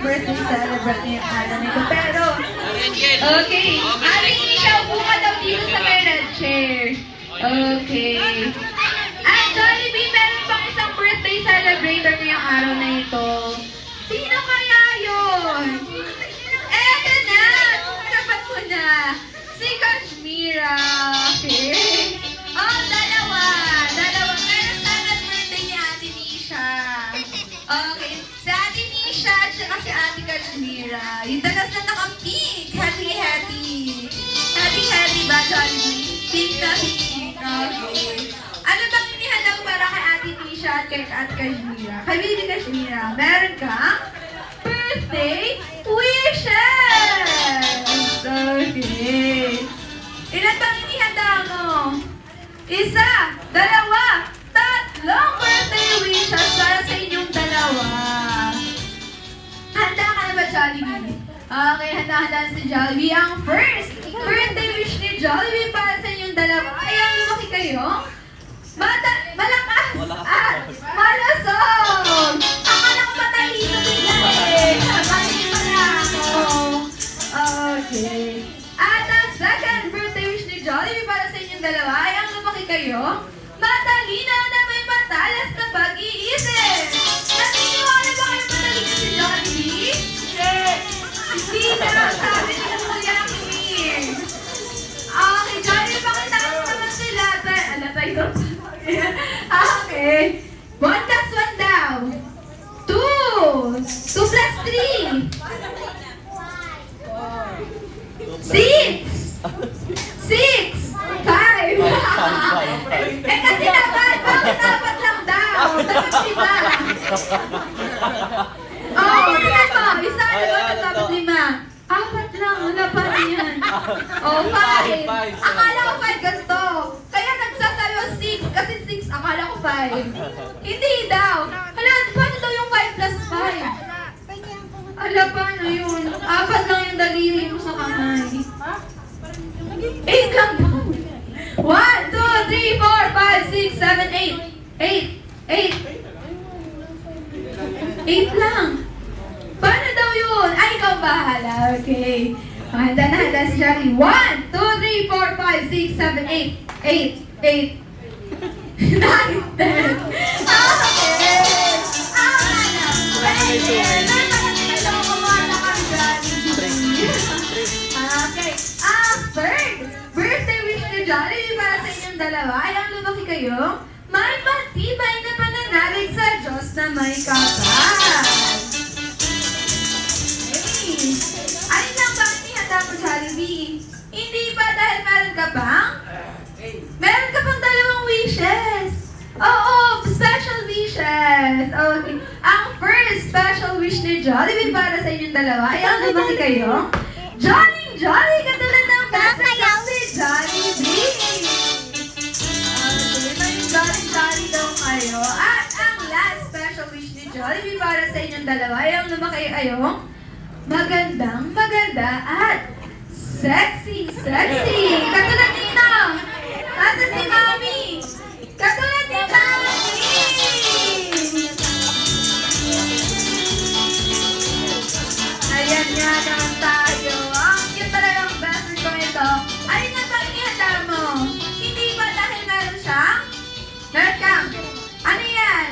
birthday celebrant ngayong araw nito. Pero, okay. Aling Isha, upo ka daw dito sa may red chair. Okay. At Jollibee, meron pang isang birthday celebrator ngayong araw na ito. Sino kaya yun? Eto na! Tapat mo na! Si Kashmira. Okay. Oh, dalawa. Pero sana birthday ni Ate Nisha. Okay. Si Ate Nisha at saka si Ate Kashmira. Yung talas na naka-pink. Happy. Happy ba, Jollibee? Pink na pink. Okay. Ano bang inihanda ko para kay Ate Nisha at kay Ate Kashmira? Kay Baby Kashmira, meron kang birthday wishes! Okay. Ilan bang inihanda mo? Isa, dalawa, tatlong birthday wishes para sa inyong dalawa. Handa ka na ba, Jollibee? Okay, handa-handa na si Jollibee. Ang first birthday wish ni Jollibee para sa inyong dalawa ay ang lumaki kayo. Malakas at malusog! Akala ko matalino sila eh. Matalino na ako. Okay. At ang second birthday wish ni Jollibee para sa inyong dalawa ay ang lumaki kayo. Matalino na may matalas na pag-iisip. Naniniwala ba kayo matalino si Jollibee? Hindi na sabi ni Kuya Kimir. Okay, Jollibee, pakita mo naman sila. Tayo. Okay. 1 plus 1 daw. 2. 2 plus 3. 6. 6. 5. Eh kasi dapat, bakit dapat lang daw? Dapat diba? Oh, tingnan mo. Isa, dapat dapat 5. 4 lang, wala pa rin yan. Oh, 5. Akala ko 5 gusto. Kaya nagsasayo 6 kasi 6, akala ko 5. Hindi daw. Hala, paano daw yung 5 plus 5? Ala, paano yun? 4 lang yung daliri mo sa kamay. 8 lang daw. 1, 2, 3, 4, 5, 6, 7, 8. 8 lang. Paano daw yun? Ay, ikaw bahala. Okay. Handa si Jollibee. 1, 2, 3, 4, 5, 6, 7, 8. 8. 9, 10. Okay. Okay. Third birthday wish ni Jollibee para sa inyong dalawa ay ang lumaki kayo. May matibay na pananalig sa Diyos na may kapal. Alin lang ba ang ihanda mo, Jollibee? Hindi ba dahil meron ka pang? Meron ka pang 2 wishes. Oo, special wishes. Okay. Ang first special wish ni Jollibee para sa inyong dalawa ay ang lumaki kayo. Jolly, katulad ng best friend si Jollibee. Okay, may Jolly daw kayo. At ang last special wish ni Jollibee para sa inyong dalawa ay ang lumaki kayo. Maganda at sexy. Katulad nito. Asa si Mami? Katulad ni Mami. Ayan nga naman tayo. Ang cute talagang best friend ko ito. Alin na ba ihanda mo? Hindi ba dahil meron siyang? Meron kang? Ano yan?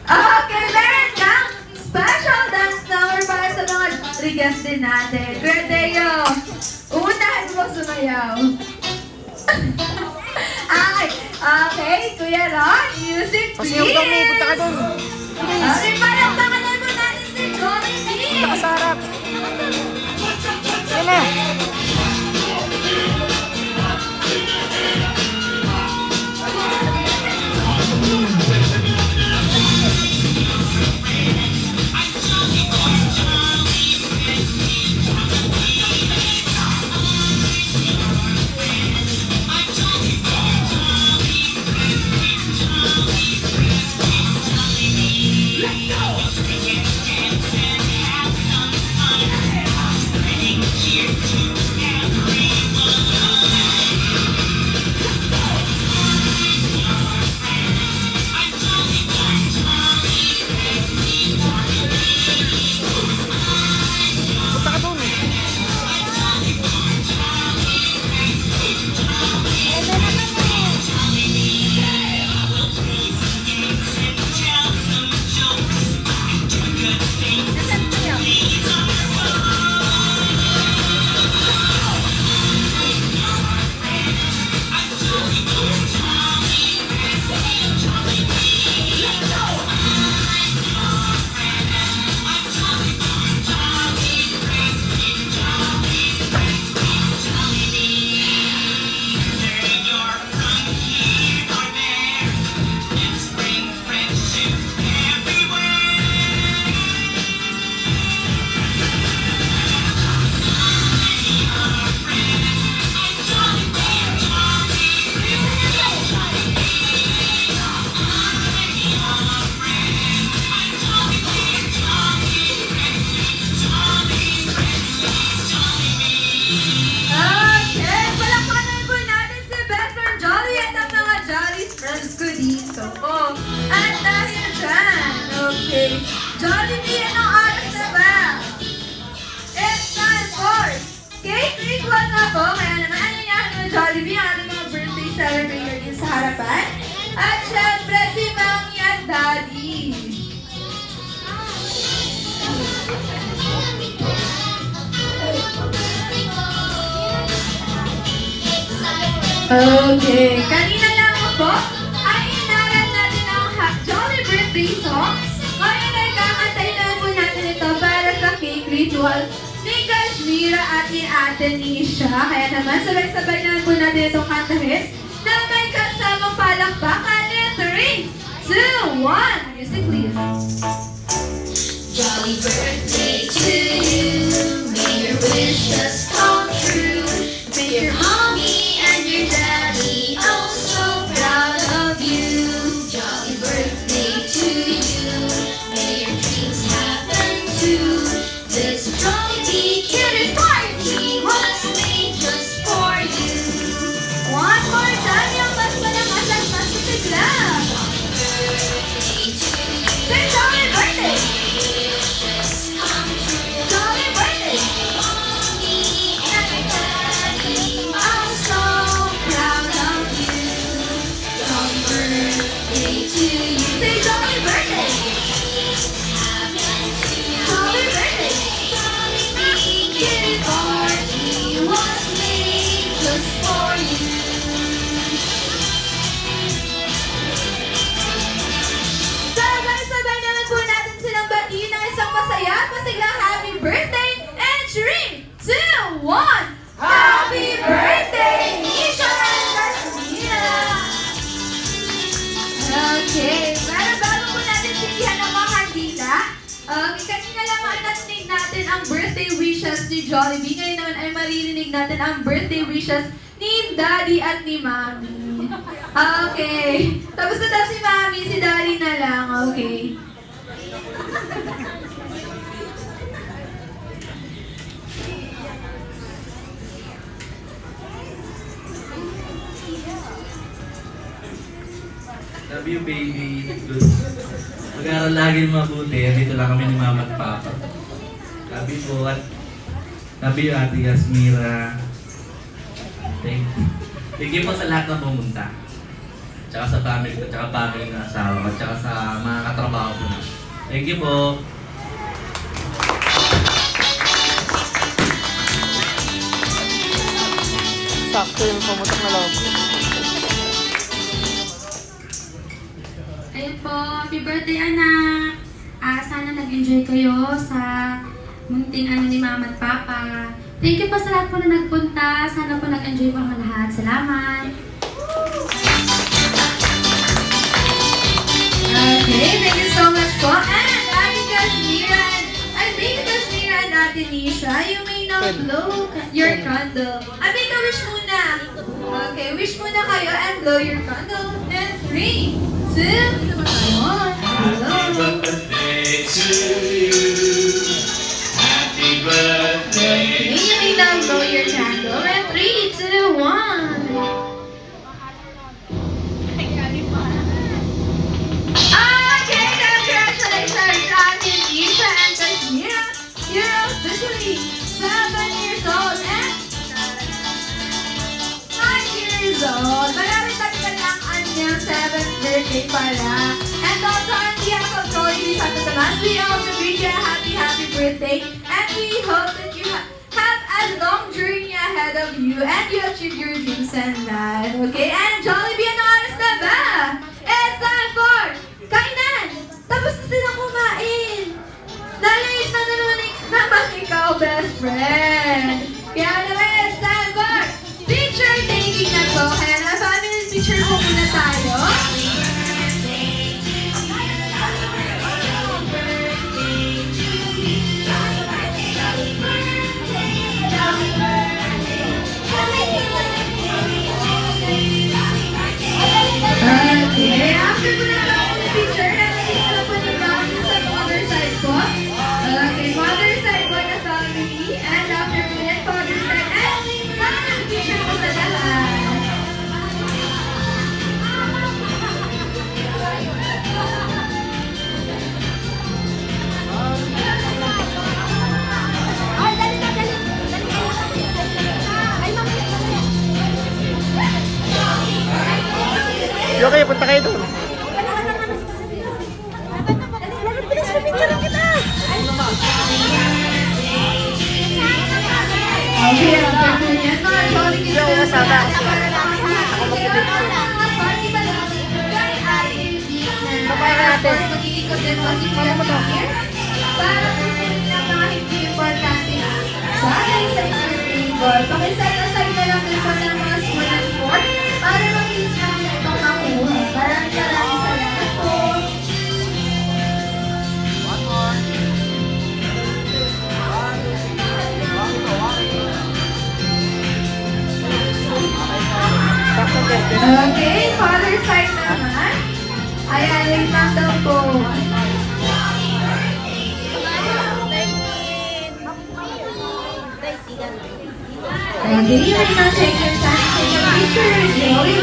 Okay, meron kang special dance number para sa mga request din natin. Kuya Deo, uunahan mo sumayaw. Okay, Kuya Ron, music please. Pasiyaw kami, punta ka doon. Okay, parang pangalan mo natin si Jollibee. Punta ka sa harap. Yan na. Jollibee, anong oras na ba? It's time for cake ritual na po. Kaya naman, anyayahan mo Jollibee ang ating mga birthday celebrator din sa harapan. At syempre, si Mami at Daddy. Okay, kanina lang po ay inaral natin ang Jolly Birthday songs. Ngayon ay kakantayin naman po natin ito para sa cake ritual ni Kashmira at ni Ate Nisha. Kaya naman, sabay-sabay naman po natin itong kantahin na may kasamang palakpakan in 3, 2, 1. Music please. Jolly birthday to you. May your wishes come true. May your mommy and your daddy oh so proud of you. Jolly birthday to you. May your dreams happen too. This jolly kitty party was made just for you. One more time, yung mas malakas at mas masigla. Birthday to you. Say Jolly Birthday! Come true. Jolly Birthday! Mommy and daddy I'm so proud of you. Jolly birthday to you. Say Jolly Birthday! Jolly Birthday! Kitty party was made just for you. Sabay-sabay naman po natin silang batiin ng isang masaya at masiglang happy birthday and 3, 2, 1. Happy birthday, Nisha and Kashmira! Okay, pero bago po natin silihan ang mga kandila, kanina lang ay narinig natin ang birthday wishes ni Jollibee. Ngayon naman ay maririnig natin ang birthday wishes ni Daddy at ni Mami. Okay. Tapos na daw si Mami, si Daddy na lang. Okay. Love you, baby. Good. Mag-aaral lagi mabuti. Dito lang kami ni Mama at Papa. Love you po at love you, Ate Yasmira. Thank you po sa lahat ng pumunta. Tsaka sa family ko, tsaka family ng asawa ko, tsaka sa mga katrabaho ko na. Thank you po. Sakto yung pumutok na loob. Ayun po, happy birthday anak! Sana nag-enjoy kayo sa munting ano ni Mama at Papa. Thank you po sa lahat po na nagpunta. Sana po nag-enjoy po ang lahat. Salamat! Okay, thank you so much po. And Ate Kashmira and Ate Nisha, you may now blow your candle. Make a wish muna. Okay, wish muna kayo and blow your candle. And 3, 2, 1. Blow. Birthday to you. Happy birthday. Okay, you may now blow your candle. And 3, 2, 1. Okay, congratulations, Ate Nisha and Kashmira. You're officially 7 years old and 9 years old. Malapit-lapit ang anyang 7th birthday pala. And also on behalf of Jollibee Santo Tomas, we also wish you a happy birthday. And we hope that you have a long journey ahead of you and you achieve your dreams and life. Okay? And Jollibee, ano oras na ba? It's time for kainan! Tapos na silang kumain! Nalate na naman ikaw, best friend! Kaya naman, it's time for picture taking na po. Kaya na, family picture po muna tayo. Okay, after po na ako ng picture, nakikita na po ni Mami sa mother side po. Okay, mother side po na family. And after punta kayo doon. Okay, after po niyan, mga Jolly Kids. Yung kasama. Sabay natin. Mag-iikot din po si Kuya Samir. Para po po niya mga hindi importante bagay sa inyong table. Pakisay-asay na lang din po ng mga school and sport para mag-iis namin itong makuha. Maraming salamat po. Okay, father side naman. Ayan, wait lang daw po. Okay, wait lang, check your time. Take a picture. Joey.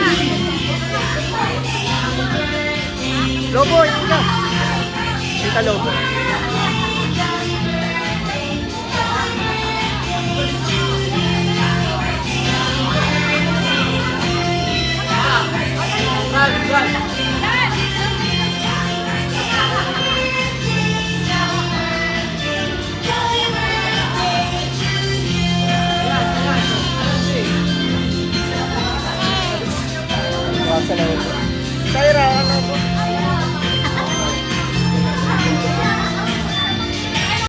Lobo, hindi ka. Tita Lobo. Sa Lobo. Kyra, ano po?